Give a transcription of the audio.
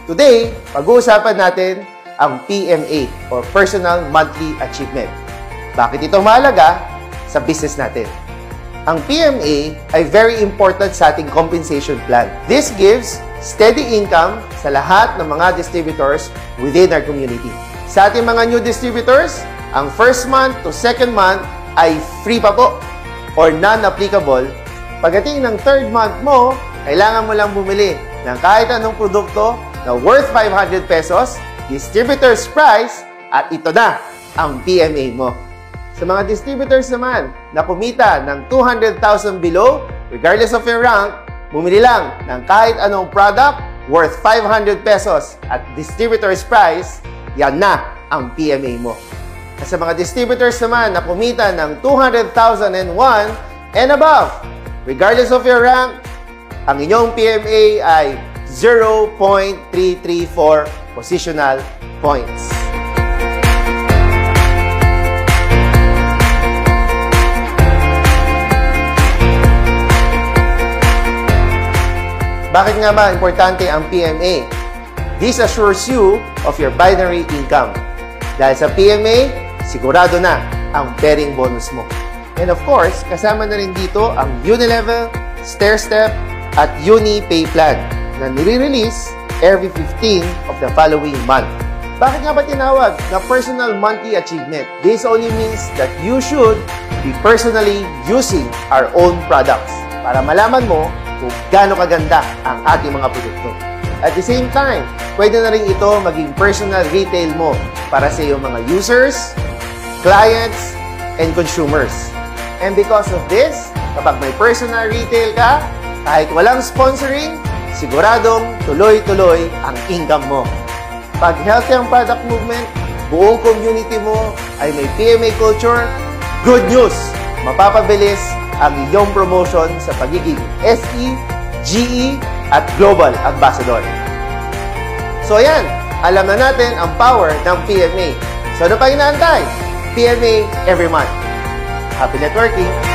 Today, pag-uusapan natin ang PMA or Personal Monthly Achievement. Bakit ito mahalaga sa business natin? Ang PMA ay very important sa ating compensation plan. This gives steady income sa lahat ng mga distributors within our community. Sa ating mga new distributors, ang first month to second month ay free pa po or non-applicable. Pagdating ng third month mo, kailangan mo lang bumili ng kahit anong produkto na worth 500 pesos, distributor's price, at ito na ang PMA mo. Sa mga distributors naman na kumita ng 200,000 below, regardless of your rank, bumili lang ng kahit anong product worth 500 pesos at distributor's price, yan na ang PMA mo. At sa mga distributors naman na kumita ng 200,001 and above, regardless of your rank, ang inyong PMA ay 0.334 positional points. Bakit nga ba importante ang PMA? This assures you of your binary income. Dahil sa PMA, sigurado na ang bearing bonus mo. And of course, kasama na rin dito ang Unilevel, Stairstep, at UniPay Plan na nire-release every 15 of the following month. Bakit nga ba tinawag na Personal Monthly Achievement? This only means that you should be personally using our own products para malaman mo kung gaano kaganda ang ating mga produkto. At the same time, pwede na rin ito maging personal retail mo para sa iyong mga users, clients, and consumers. And because of this, kapag may personal retail ka, kahit walang sponsoring, siguradong tuloy-tuloy ang income mo. Pag healthy ang product movement, buong community mo ay may PMA culture, good news! Mapapabilis ang iyong promotion sa pagiging SE, GE, at Global Ambassador. So yan, alam na natin ang power ng PMA. So ano pa inaantay? PMA every month. Happy networking!